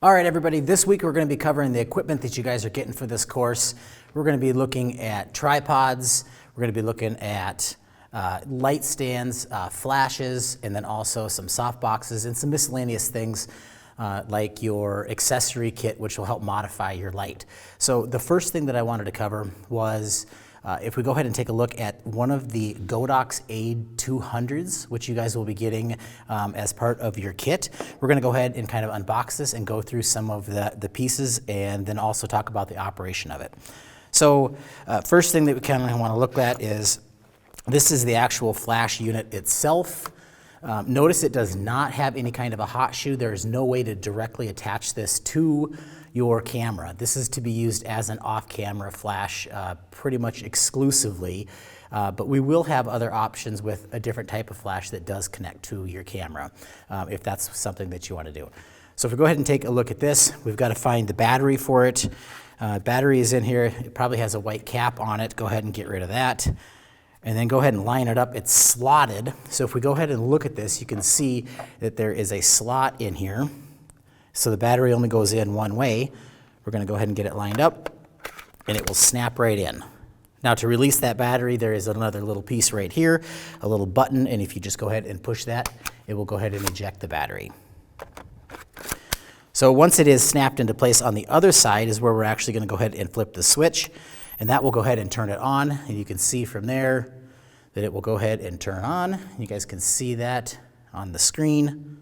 All right, everybody, this week we're going to be covering the equipment that you guys are getting for this course. We're going to be looking at tripods, we're going to be looking at light stands, flashes, and then also some soft boxes and some miscellaneous things like your accessory kit, which will help modify your light. So the first thing that I wanted to cover was if we go ahead and take a look at one of the Godox AD200s, which you guys will be getting as part of your kit. We're going to go ahead and kind of unbox this and go through some of the pieces and then also talk about the operation of it. So first thing that we kind of want to look at is this is the actual flash unit itself. Notice it does not have any kind of a hot shoe. There is no way to directly attach this to your camera. This is to be used as an off-camera flash pretty much exclusively, but we will have other options with a different type of flash that does connect to your camera if that's something that you want to do. So if we go ahead and take a look at this, we've got to find the battery for it. Battery is in here. It probably has a white cap on it. Go ahead and get rid of that. And then go ahead and line it up. It's slotted. So if we go ahead and look at this, you can see that there is a slot in here. So the battery only goes in one way. We're going to go ahead and get it lined up, and it will snap right in. Now to release that battery, there is another little piece right here, a little button, and if you just go ahead and push that, it will go ahead and eject the battery. So once it is snapped into place on the other side is where we're actually going to go ahead and flip the switch, and that will go ahead and turn it on, and you can see from there that it will go ahead and turn on. You guys can see that on the screen.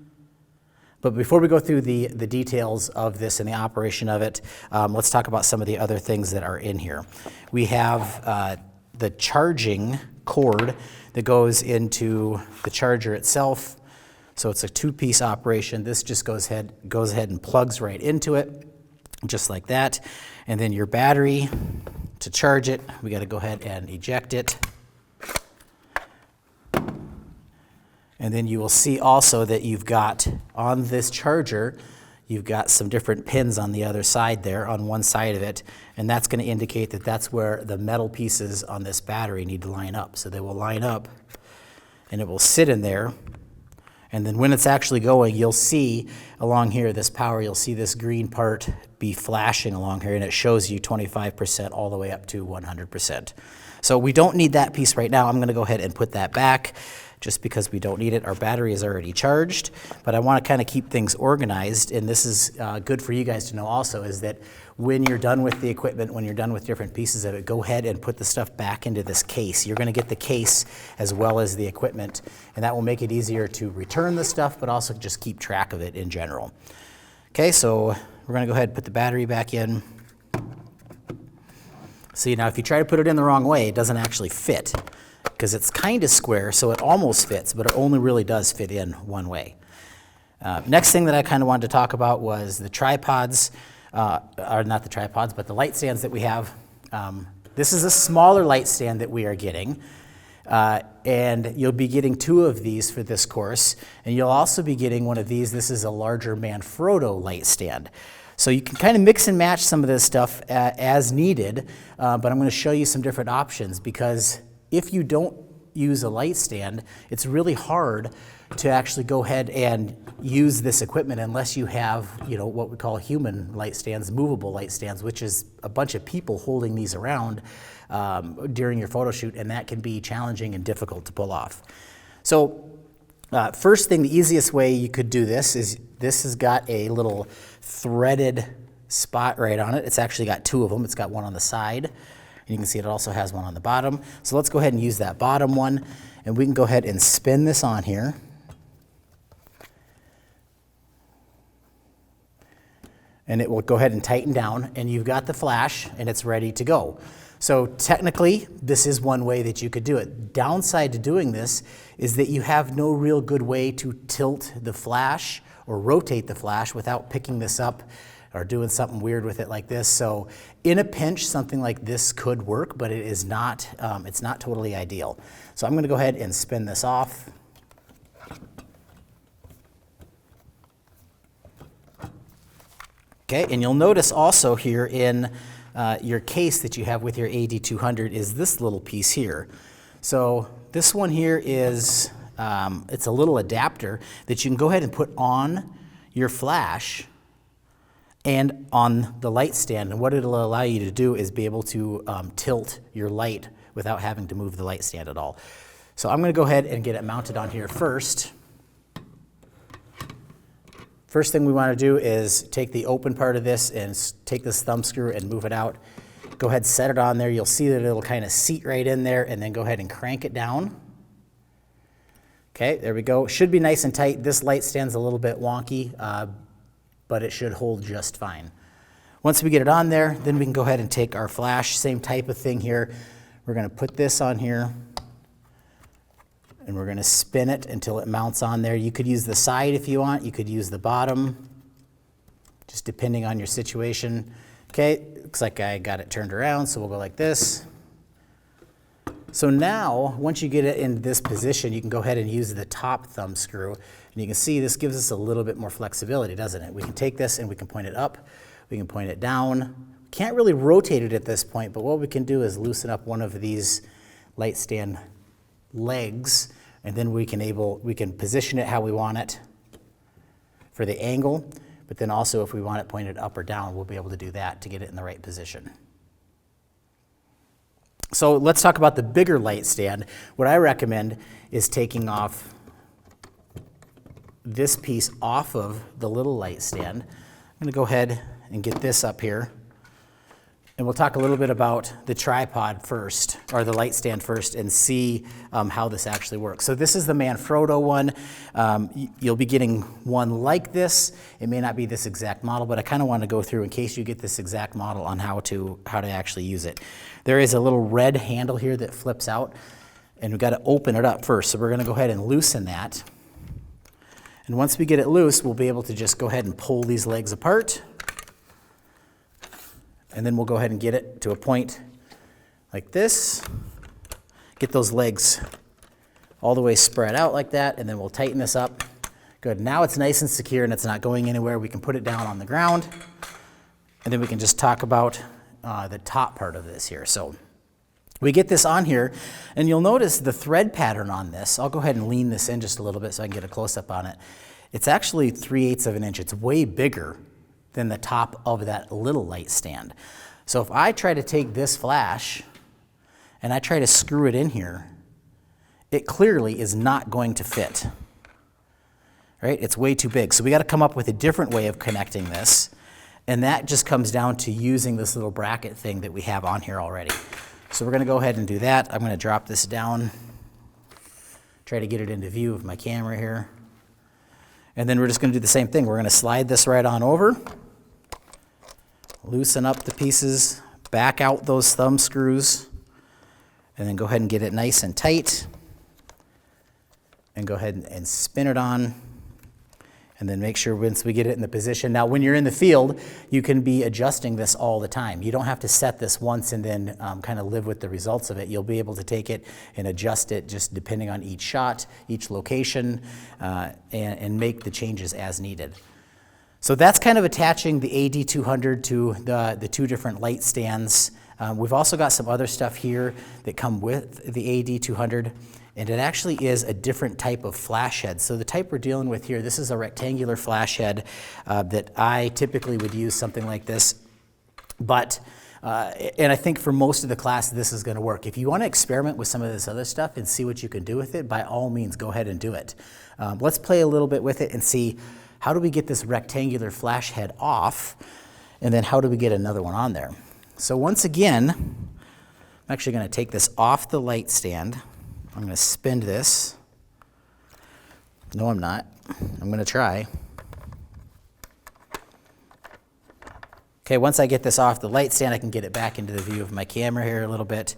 But before we go through the details of this and the operation of it, let's talk about some of the other things that are in here. We have the charging cord that goes into the charger itself. So it's a two-piece operation. This just goes ahead and plugs right into it, just like that. And then your battery, to charge it, we got to go ahead and eject it. And then you will see also that you've got on this charger, you've got some different pins on the other side there, on one side of it, and that's going to indicate that that's where the metal pieces on this battery need to line up. So they will line up, and it will sit in there. And then when it's actually going, you'll see along here, this power, you'll see this green part be flashing along here, and it shows you 25% all the way up to 100%. So we don't need that piece right now. I'm going to go ahead and put that back just because we don't need it. Our battery is already charged, but I want to kind of keep things organized, and this is good for you guys to know also, is that when you're done with the equipment, when you're done with different pieces of it, go ahead and put the stuff back into this case. You're going to get the case as well as the equipment, and that will make it easier to return the stuff, but also just keep track of it in general. Okay, so we're going to go ahead and put the battery back in. See, now if you try to put it in the wrong way, it doesn't actually fit, because it's kind of square, so it almost fits, but it only really does fit in one way. Next thing that I kind of wanted to talk about was the tripods, or not the tripods, but the light stands that we have. This is a smaller light stand that we are getting, and you'll be getting 2 of these for this course, and you'll also be getting one of these. This is a larger Manfrotto light stand. So you can kind of mix and match some of this stuff as needed, but I'm going to show you some different options, because if you don't use a light stand, it's really hard to actually go ahead and use this equipment unless you have, what we call human light stands, movable light stands, which is a bunch of people holding these around during your photo shoot, and that can be challenging and difficult to pull off. So first thing, the easiest way you could do this is this has got a little threaded spot right on it. It's actually got 2 of them. It's got one on the side. And you can see it also has one on the bottom. So let's go ahead and use that bottom one, and we can go ahead and spin this on here. And it will go ahead and tighten down, and you've got the flash, and it's ready to go. So technically, this is one way that you could do it. Downside to doing this is that you have no real good way to tilt the flash or rotate the flash without picking this up or doing something weird with it like this. So in a pinch, something like this could work, but it is not, it's not totally ideal. So I'm going to go ahead and spin this off. Okay, and you'll notice also here in your case that you have with your AD200 is this little piece here. So this one here is, it's a little adapter that you can go ahead and put on your flash and on the light stand. And what it'll allow you to do is be able to tilt your light without having to move the light stand at all. So I'm going to go ahead and get it mounted on here first. First thing we want to do is take the open part of this and take this thumb screw and move it out. Go ahead, set it on there. You'll see that it'll kind of seat right in there, and then go ahead and crank it down. Okay, there we go. Should be nice and tight. This light stand's a little bit wonky, but it should hold just fine. Once we get it on there, then we can go ahead and take our flash, same type of thing here. We're going to put this on here, and we're going to spin it until it mounts on there. You could use the side if you want. You could use the bottom, just depending on your situation. Okay, looks like I got it turned around, so we'll go like this. So now, once you get it in this position, you can go ahead and use the top thumb screw. And you can see this gives us a little bit more flexibility, doesn't it? We can take this and we can point it up, we can point it down. Can't really rotate it at this point, but what we can do is loosen up one of these light stand legs, and then we can position it how we want it for the angle, but then also if we want it pointed up or down, we'll be able to do that to get it in the right position. So let's talk about the bigger light stand. What I recommend is taking off this piece off of the little light stand. I'm going to go ahead and get this up here. And we'll talk a little bit about the tripod first, or the light stand first, and see how this actually works. So this is the Manfrotto one. You'll be getting one like this. It may not be this exact model, but I kind of want to go through in case you get this exact model on how to actually use it. There is a little red handle here that flips out, and we've got to open it up first. So we're going to go ahead and loosen that. And once we get it loose, we'll be able to just go ahead and pull these legs apart. And then we'll go ahead and get it to a point like this. Get those legs all the way spread out like that, and then we'll tighten this up. Good, now it's nice and secure and it's not going anywhere. We can put it down on the ground, and then we can just talk about the top part of this here. So we get this on here, and you'll notice the thread pattern on this. I'll go ahead and lean this in just a little bit so I can get a close-up on it. It's actually 3/8 of an inch. It's way bigger than the top of that little light stand. So if I try to take this flash and I try to screw it in here, it clearly is not going to fit. Right? It's way too big. So we got to come up with a different way of connecting this, and that just comes down to using this little bracket thing that we have on here already. So we're going to go ahead and do that. I'm going to drop this down, try to get it into view of my camera here. And then we're just going to do the same thing. We're going to slide this right on over, loosen up the pieces, back out those thumb screws, and then go ahead and get it nice and tight. And go ahead and spin it on. And then make sure once we get it in the position. Now, when you're in the field, you can be adjusting this all the time. You don't have to set this once and then kind of live with the results of it. You'll be able to take it and adjust it just depending on each shot, each location, and make the changes as needed. So that's kind of attaching the AD200 to the two different light stands. We've also got some other stuff here that come with the AD200. And it actually is a different type of flash head. So the type we're dealing with here, this is a rectangular flash head that I typically would use something like this. But, and I think for most of the class, this is gonna work. If you wanna experiment with some of this other stuff and see what you can do with it, by all means, go ahead and do it. Let's play a little bit with it and see how do we get this rectangular flash head off, and then how do we get another one on there. So once again, I'm actually gonna take this off the light stand. I'm going to spin this. No, I'm not. I'm going to try. Okay, once I get this off the light stand, I can get it back into the view of my camera here a little bit.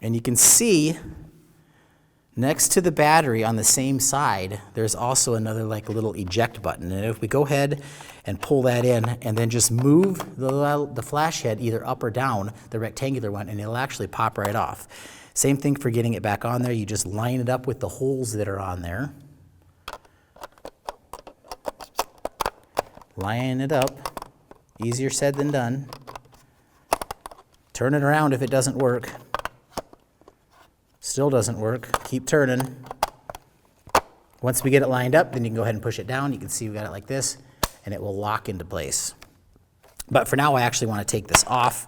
And you can see next to the battery on the same side, there's also another like little eject button. And if we go ahead and pull that in and then just move the flash head either up or down, the rectangular one, and it'll actually pop right off. Same thing for getting it back on there. You just line it up with the holes that are on there. Line it up. Easier said than done. Turn it around if it doesn't work. Still doesn't work. Keep turning. Once we get it lined up, then you can go ahead and push it down. You can see we got it like this. and it will lock into place. But for now, I actually want to take this off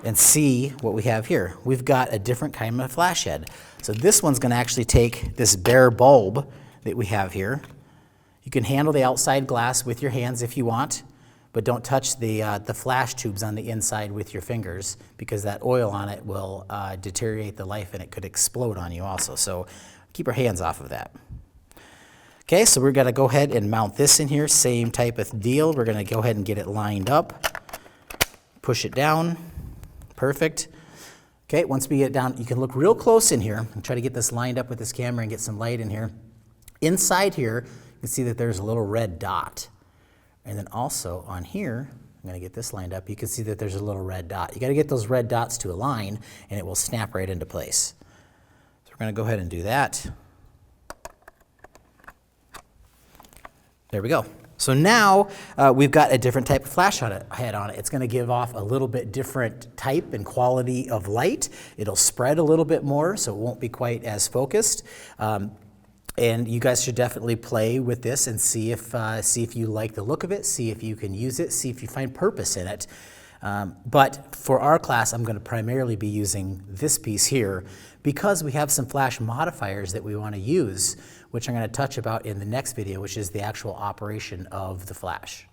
and see what we have here. We've got a different kind of flash head. So this one's going to actually take this bare bulb that we have here. You can handle the outside glass with your hands if you want, but don't touch the flash tubes on the inside with your fingers, because that oil on it will deteriorate the life and it could explode on you also. So keep your hands off of that. Okay, so we're going to go ahead and mount this in here. Same type of deal. We're going to go ahead and get it lined up. Push it down. Perfect. Okay, once we get it down, you can look real close in here and try to get this lined up with this camera and get some light in here. Inside here, you can see that there's a little red dot. And then also on here, I'm going to get this lined up. You can see that there's a little red dot. You got to get those red dots to align, and it will snap right into place. So we're going to go ahead and do that. There we go. So now we've got a different type of flash head on it. It's going to give off a little bit different type and quality of light. It'll spread a little bit more, so it won't be quite as focused. And you guys should definitely play with this and see if you like the look of it, see if you can use it, see if you find purpose in it. But for our class, I'm going to primarily be using this piece here because we have some flash modifiers that we want to use, which I'm going to touch about in the next video, which is the actual operation of the flash.